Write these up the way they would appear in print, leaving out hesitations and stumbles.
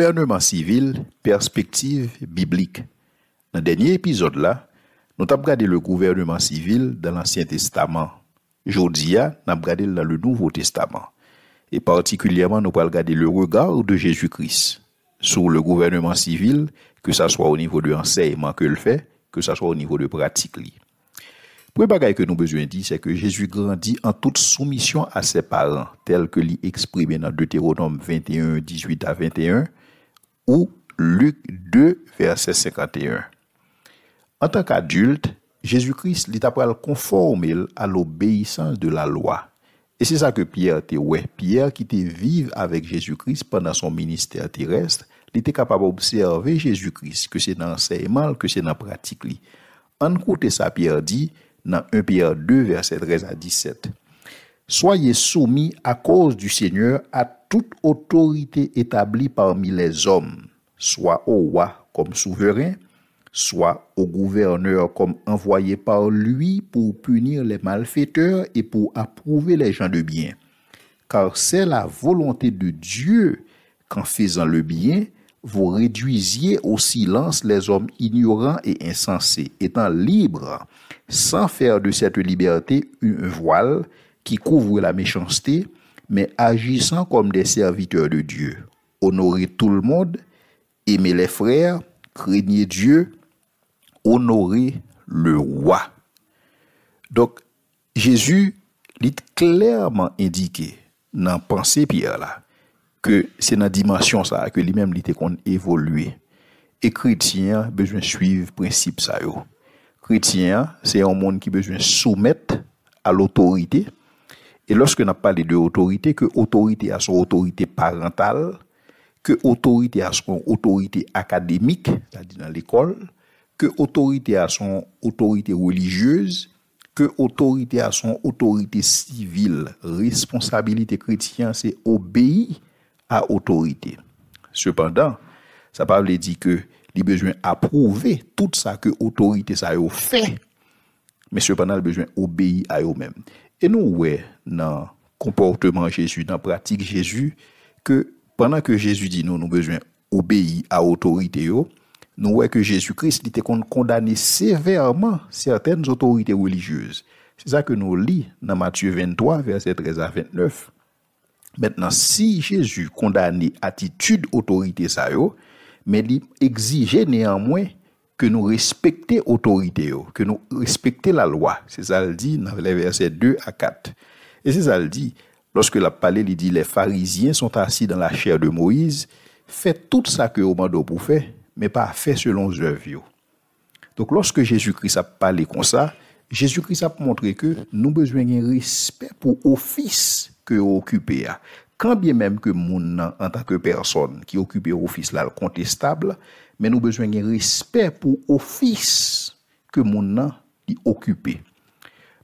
Gouvernement civil, perspective biblique. Dans le dernier épisode là, nous avons regardé le gouvernement civil dans l'Ancien Testament. Aujourd'hui, nous avons regardé dans le Nouveau Testament. Et particulièrement, nous allons regarder le regard de Jésus-Christ sur le gouvernement civil, que ce soit au niveau de l'enseignement que le fait, que ce soit au niveau de pratique. Le premier bagage que nous avons besoin de dire, c'est que Jésus grandit en toute soumission à ses parents, tel que l'exprimé dans Deutéronome 21, 18 à 21, ou Luc 2, verset 51. En tant qu'adulte, Jésus-Christ est appelé à conformer à l'obéissance de la loi. Et c'est ça que Pierre était. Pierre qui était vivre avec Jésus-Christ pendant son ministère terrestre, il était capable d'observer Jésus-Christ, que c'est dans l'enseignement, que c'est dans la pratique. En côté ça, Pierre dit, dans 1 Pierre 2, verset 13 à 17. Soyez soumis à cause du Seigneur à toute autorité établie parmi les hommes, soit au roi comme souverain, soit au gouverneur comme envoyé par lui pour punir les malfaiteurs et pour approuver les gens de bien. Car c'est la volonté de Dieu qu'en faisant le bien, vous réduisiez au silence les hommes ignorants et insensés, étant libres, sans faire de cette liberté un voile qui couvre la méchanceté, mais agissant comme des serviteurs de Dieu. Honorez tout le monde, aimez les frères, craignez Dieu, honorez le roi. Donc, Jésus l'a clairement indiqué dans la pensée Pierre là, que c'est dans la dimension ça que lui-même était qu'on évoluer. Et chrétien besoin suivre principe ça yo. Chrétien, c'est un monde qui besoin soumettre à l'autorité. Et lorsque on a parlé de autorité, que autorité a son autorité parentale, que autorité a son autorité académique, c'est-à-dire dans l'école, que autorité a son autorité religieuse, que autorité a son autorité civile. Responsabilité chrétienne, c'est obéir à autorité. Cependant, ça parle dit que il besoin approuver tout ça que autorité ça yo fait, mais cependant il besoin obéir à eux-mêmes. Et nous ouais dans comportement Jésus, dans pratique Jésus, que pendant que Jésus dit nous besoin obéir à autorité yo, nous ouais que Jésus-Christ était condamné sévèrement certaines autorités religieuses. C'est ça que nous lit dans Matthieu 23 verset 13 à 29. Maintenant, si Jésus condamnait attitude autorité ça yo, mais il exigeait néanmoins que nous respections l'autorité, que nous respections la loi. C'est ça le dit dans les versets 2 à 4. Et c'est ça le dit, lorsque la parole il dit les pharisiens sont assis dans la chair de Moïse, faites tout ça que vous demandez pour faire, mais pas fait selon les œuvres. Donc lorsque Jésus-Christ a parlé comme ça, Jésus-Christ a montré que nous avons besoin d'un respect pour l'office que vous occupez. Quand bien même que moun en tant que personne qui occupe l'office là contestable, mais nous avons besoin d'un respect pour l'office que moun y occupe.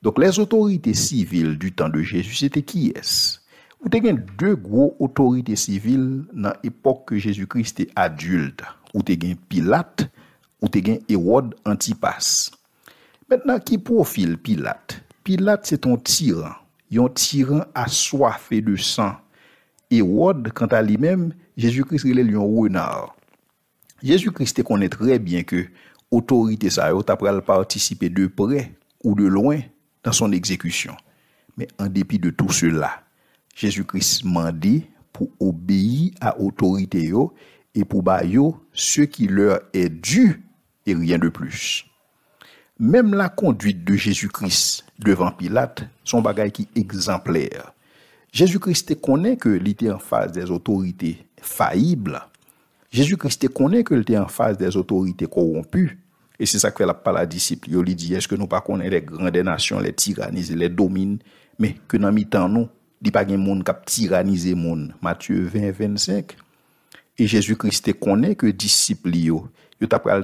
Donc les autorités civiles du temps de Jésus, c'était qui est-ce? Vous avez deux gros autorités civiles dans l'époque que Jésus-Christ était adulte. Vous avez Pilate, vous avez Hérode Antipas. Maintenant, qui profile Pilate? Pilate, c'est un tyran assoiffé de sang. Hérode, quant à lui-même, Jésus-Christ est le renard. Jésus-Christ connaît très bien que l'autorité ça a participer de près ou de loin dans son exécution. Mais en dépit de tout cela, Jésus-Christ mandé pour obéir à l'autorité et pour bailler ce qui leur est dû et rien de plus. Même la conduite de Jésus-Christ devant Pilate, son bagage qui est exemplaire. Jésus-Christ connaît que il était en face des autorités faillibles. Jésus-Christ connaît que il était en face des autorités corrompues. Et c'est ça que la parole à disciples. Il dit, est-ce que nous pas connaissons les grandes nations, les tyrannises, les domines, mais que dans mi-temps nous, il n'y a pas de monde qui a tyrannisé le monde. Matthieu 20, 25. Et Jésus-Christ connaît que disciples, ils ont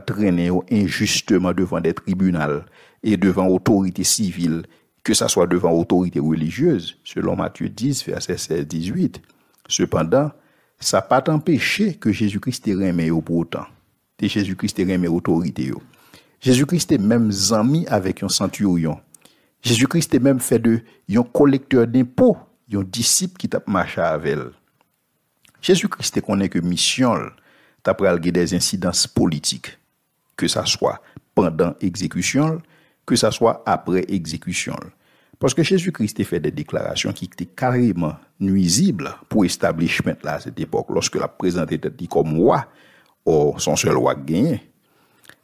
traîné injustement devant des tribunaux et devant autorités civiles, que ça soit devant autorité religieuse, selon Matthieu 10, verset 16-18. Cependant, ça n'a pas empêché que Jésus-Christ ait remis pour autant. Et Jésus-Christ ait remis autorité. Jésus-Christ est même ami avec un centurion. Jésus-Christ est même fait de un collecteur d'impôts, un disciple qui t'a marché avec elle. Jésus-Christ connaît que mission t'as pral gen des incidences politiques, que ça soit pendant exécution, que ça soit après exécution. Parce que Jésus-Christ a fait des déclarations qui étaient carrément nuisibles pour l'établissement là à cette époque, lorsque la présenté était comme roi, or son seul roi gagné.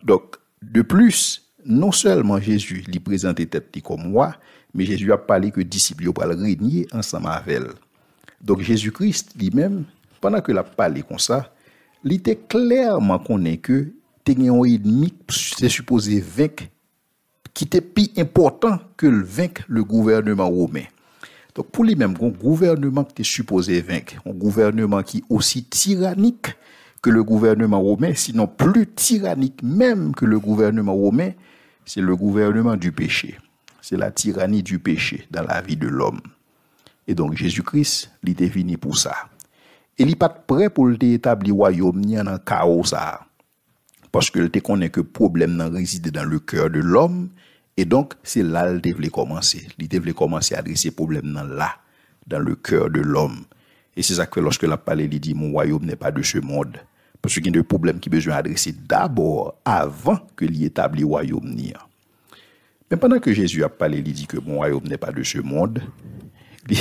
Donc, de plus, non seulement Jésus lui présentait tête comme roi, mais Jésus a parlé que disciples pour régner ensemble avec elle. Donc Jésus-Christ lui-même, pendant que l'a parlé comme ça, il était clairement connaît que t'es un ennemi c'est supposé vaincre qui était plus important que le vaincre le gouvernement romain. Donc pour lui-même, un gouvernement qui était supposé vaincre, un gouvernement qui est aussi tyrannique que le gouvernement romain, sinon plus tyrannique même que le gouvernement romain, c'est le gouvernement du péché. C'est la tyrannie du péché dans la vie de l'homme. Et donc Jésus-Christ, il était venu pour ça. Et il n'est pas prêt pour établir le royaume ni dans le chaos ça. Parce que il connaît que le problème réside dans le cœur de l'homme. Et donc, c'est là qu'il devait commencer. Il devait commencer à adresser le problème là, dans le cœur de l'homme. Et c'est ça que lorsque la parole il dit, mon royaume n'est pas de ce monde. Parce qu'il y a des problèmes qui besoin adresser d'abord, avant que l'y établit le royaume. Mais pendant que Jésus a parlé, il dit que mon royaume n'est pas de ce monde. La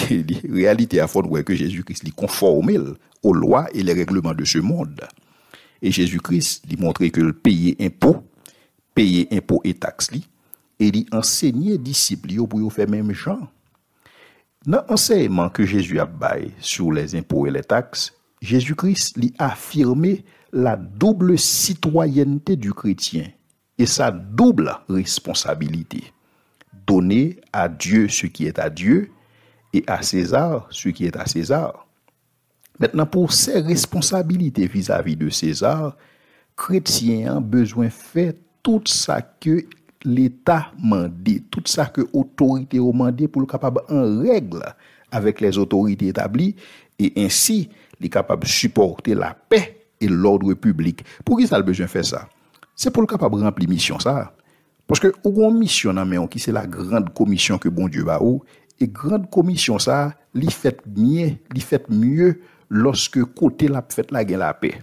réalité a fondé que Jésus-Christ lui conforme aux lois et les règlements de ce monde. Et Jésus-Christ lui montrait que le payer impôts et taxes, et il enseignait disciples pour faire même genre. Dans l'enseignement que Jésus a baillé sur les impôts et les taxes, Jésus-Christ lui affirmait la double citoyenneté du chrétien et sa double responsabilité. Donner à Dieu ce qui est à Dieu et à César ce qui est à César. Maintenant, pour ses responsabilités vis-à-vis de César, chrétien a besoin de faire tout ça que l'État mandé, tout ça que l'autorité a mandé pour le capable en règle avec les autorités établies et ainsi les capable de supporter la paix et l'ordre public. Pour qui ça a besoin de faire ça? C'est pour le capable de remplir mission ça. Parce que une mission qui c'est la grande commission que bon Dieu va ou et grande commission ça, li fait mieux lorsque côté la fait la gain la paix.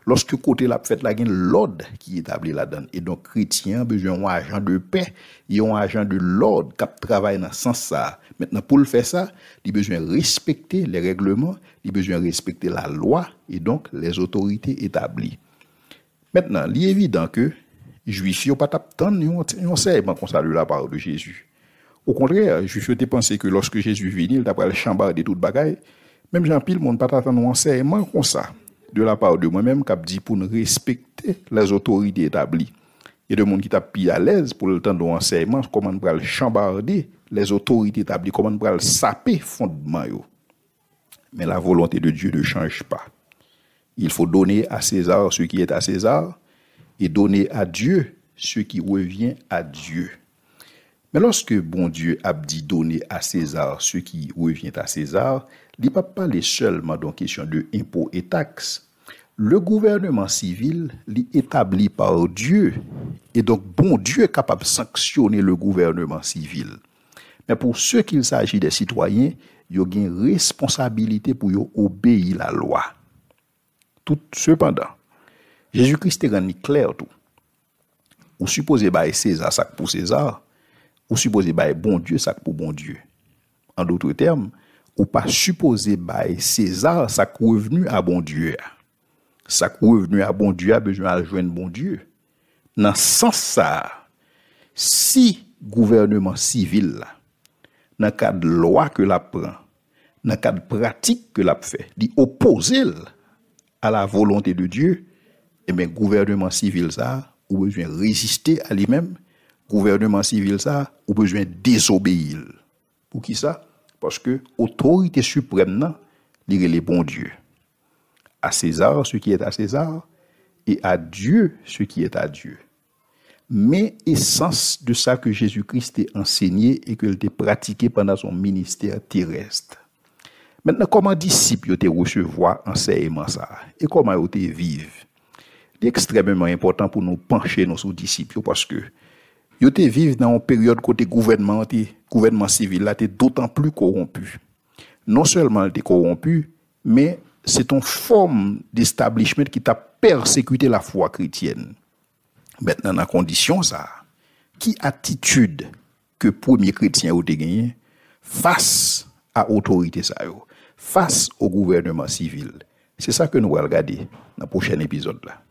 Lorsque côté la fait la gain l'ordre qui établi là-dedans. Et donc chrétien besoin d'un agent de paix, et un agent de l'ordre qui travaille dans ce sens ça. Maintenant pour le faire ça, il besoin respecter les règlements, il besoin respecter la loi et donc les autorités établies. Maintenant, il est évident que Juifs n'ont pas attendre un enseignement comme ça de la part de Jésus. Au contraire, je souhaitais penser que lorsque Jésus vient, il t'a le chambarder toute bagaille. Même Jean-Pile, mon pas attendre un enseignement comme ça de la part de moi-même qui dit pour nous respecter les autorités établies. Il y a des gens qui t'a plus à l'aise pour le temps de l'enseignement, comment on peut chambarder les autorités établies, comment on peut saper fondement yo. Mais la volonté de Dieu ne change pas. Il faut donner à César ce qui est à César et donner à Dieu ce qui revient à Dieu. Mais lorsque bon Dieu a dit donner à César ce qui revient à César, il n'est pas parlé seulement d'une question de impôts et taxes. Le gouvernement civil est établi par Dieu et donc bon Dieu est capable de sanctionner le gouvernement civil. Mais pour ceux qu'il s'agit des citoyens, ils ont une responsabilité pour obéir la loi. Tout cependant, Jésus-Christ est rendu clair tout. Ou supposé bailler César ça pour César, ou supposé bailler bon Dieu ça pour bon Dieu. En d'autres termes, ou pas supposé bailler César ça revenu à bon Dieu. Ça revenu à bon Dieu a besoin de joindre bon Dieu. Dans ce sens ça, si gouvernement civil là, dans le cadre de loi que la prend, dans le cadre pratique que la fait, dit opposer à la volonté de Dieu, et bien gouvernement civil ça, ou besoin résister à lui-même, gouvernement civil ça, ou besoin désobéir. Pour qui ça? Parce que autorité suprême nan, li les bon Dieu. À César ce qui est à César et à Dieu ce qui est à Dieu. Mais essence de ça que Jésus-Christ a enseigné et qu'il a pratiqué pendant son ministère terrestre. Maintenant, comment disciples te recevoir enseignement ça et comment te vivre? C'est extrêmement important pour nous pencher nos sous disciples parce que yo te vivre dans une période côté gouvernement civil là t'es d'autant plus corrompu. Non seulement t'es corrompu, mais c'est une forme d'establishment qui t'a persécuté la foi chrétienne. Maintenant, dans condition ça, qui attitude que premier chrétien a gagné face à l'autorité ça yo, face au gouvernement civil. C'est ça que nous allons regarder dans le prochain épisode là.